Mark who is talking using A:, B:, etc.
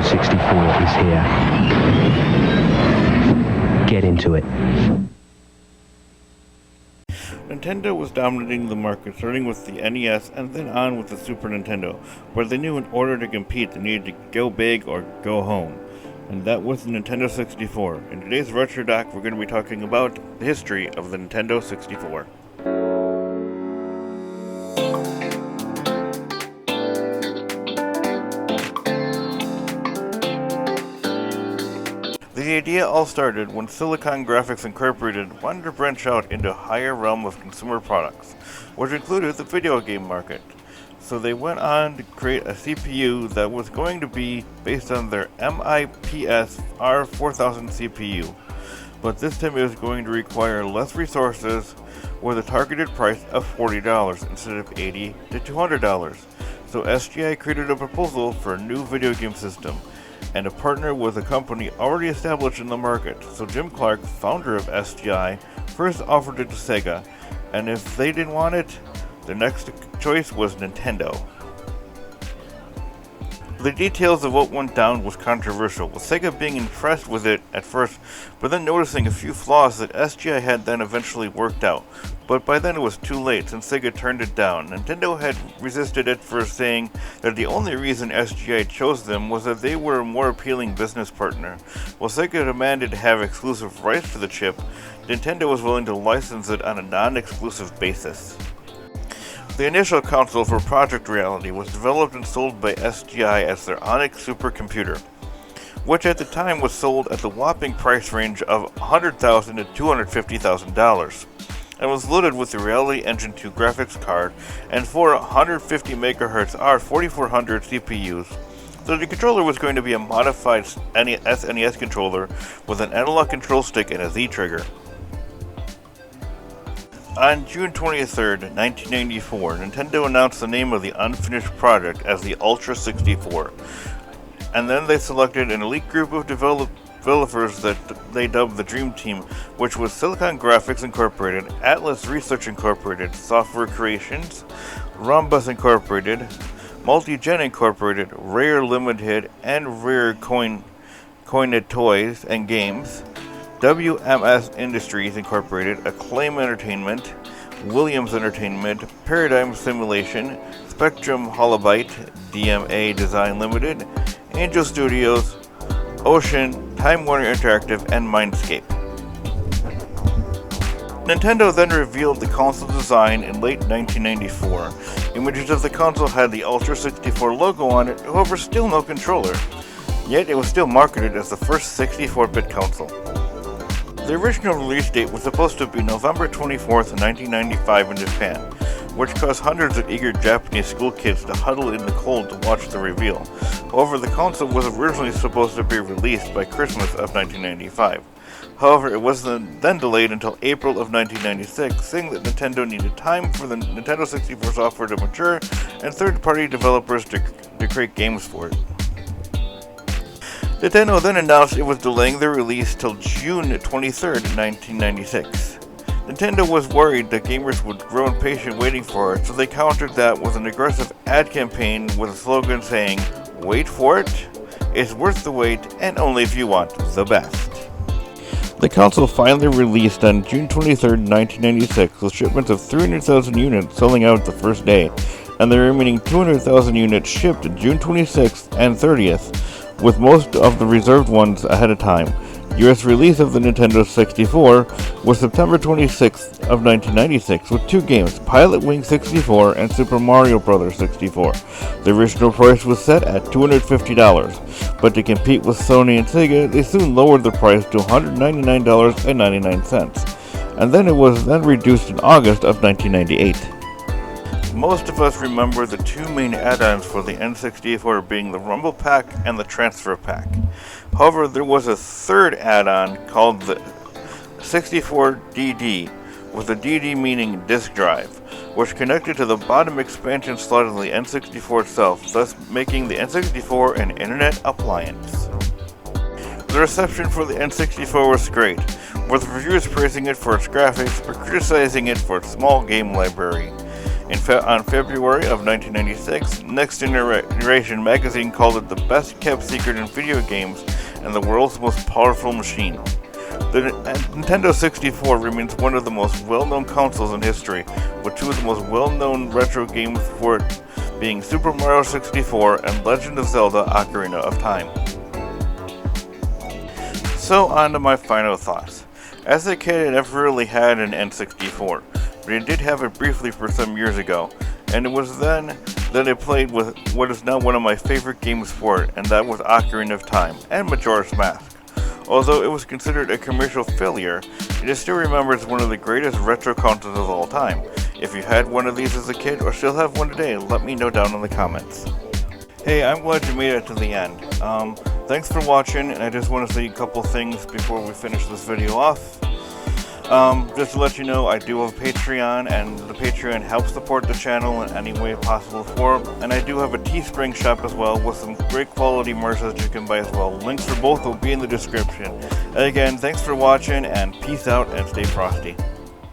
A: 64 is here. Get into it.
B: Nintendo was dominating the market, starting with the NES and then on with the Super Nintendo, where they knew in order to compete they needed to go big or go home. And that was the Nintendo 64. In today's Retro Doc, we're going to be talking about the history of the Nintendo 64. The idea all started when Silicon Graphics Incorporated wanted to branch out into a higher realm of consumer products, which included the video game market. So they went on to create a CPU that was going to be based on their MIPS R4000 CPU. But this time it was going to require less resources with a targeted price of $40 instead of $80 to $200. So SGI created a proposal for a new video game system and a partner with a company already established in the market. So Jim Clark, founder of SGI, first offered it to Sega, and if they didn't want it, their next choice was Nintendo. The details of what went down was controversial, with Sega being impressed with it at first, but then noticing a few flaws that SGI had then eventually worked out. But by then it was too late, since Sega turned it down. Nintendo had resisted at first, saying that the only reason SGI chose them was that they were a more appealing business partner. While Sega demanded to have exclusive rights to the chip, Nintendo was willing to license it on a non-exclusive basis. The initial console for Project Reality was developed and sold by SGI as their Onyx supercomputer, which at the time was sold at the whopping price range of $100,000 to $250,000, and was loaded with the Reality Engine 2 graphics card and 4 150 MHz R4400 CPUs. So the controller was going to be a modified SNES controller with an analog control stick and a Z trigger. On June 23, 1994, Nintendo announced the name of the unfinished project as the Ultra 64, and then they selected an elite group of developers that they dubbed the Dream Team, which was Silicon Graphics Incorporated, Atlas Research Incorporated, Software Creations, Rhombus Incorporated, Multigen Incorporated, Rare Limited, and Rare Coined Toys and Games, WMS Industries Incorporated, Acclaim Entertainment, Williams Entertainment, Paradigm Simulation, Spectrum Holobyte, DMA Design Limited, Angel Studios, Ocean, Time Warner Interactive, and Mindscape. Nintendo then revealed the console design in late 1994. Images of the console had the Ultra 64 logo on it, however still no controller. Yet it was still marketed as the first 64-bit console. The original release date was supposed to be November 24th, 1995 in Japan, which caused hundreds of eager Japanese school kids to huddle in the cold to watch the reveal. However, the console was originally supposed to be released by Christmas of 1995. However, it was then delayed until April of 1996, saying that Nintendo needed time for the Nintendo 64 software to mature and third-party developers to create games for it. Nintendo then announced it was delaying the release till June 23, 1996. Nintendo was worried that gamers would grow impatient waiting for it, so they countered that with an aggressive ad campaign with a slogan saying, "Wait for it, it's worth the wait, and only if you want the best." The console finally released on June 23, 1996, with shipments of 300,000 units selling out the first day, and the remaining 200,000 units shipped June 26th and 30th, with most of the reserved ones ahead of time. US release of the Nintendo 64 was September 26th of 1996 with two games, Pilot Wing 64 and Super Mario Bros. 64. The original price was set at $250, but to compete with Sony and Sega, they soon lowered the price to $199.99, and then it was then reduced in August of 1998. Most of us remember the two main add-ons for the N64 being the Rumble Pack and the Transfer Pack. However, there was a third add-on called the 64DD, with the DD meaning disk drive, which connected to the bottom expansion slot of the N64 itself, thus making the N64 an internet appliance. The reception for the N64 was great, with reviewers praising it for its graphics but criticizing it for its small game library. On February of 1996, Next Generation magazine called it the best kept secret in video games and the world's most powerful machine. The Nintendo 64 remains one of the most well-known consoles in history, with two of the most well-known retro games for it being Super Mario 64 and Legend of Zelda: Ocarina of Time. So on to my final thoughts. As a kid, I never really had an N64, but I did have it briefly for some years ago, and it was then that I played with what is now one of my favorite games for it, and that was Ocarina of Time and Majora's Mask. Although it was considered a commercial failure, it is still remembered as one of the greatest retro consoles of all time. If you had one of these as a kid or still have one today, let me know down in the comments. Hey, I'm glad you made it to the end. Thanks for watching, and I just want to say a couple things before we finish this video off. Just to let you know, I do have a Patreon, and the Patreon helps support the channel in any way possible for it. And I do have a Teespring shop as well with some great quality merch that you can buy as well. Links for both will be in the description. And again, thanks for watching, and peace out and stay frosty.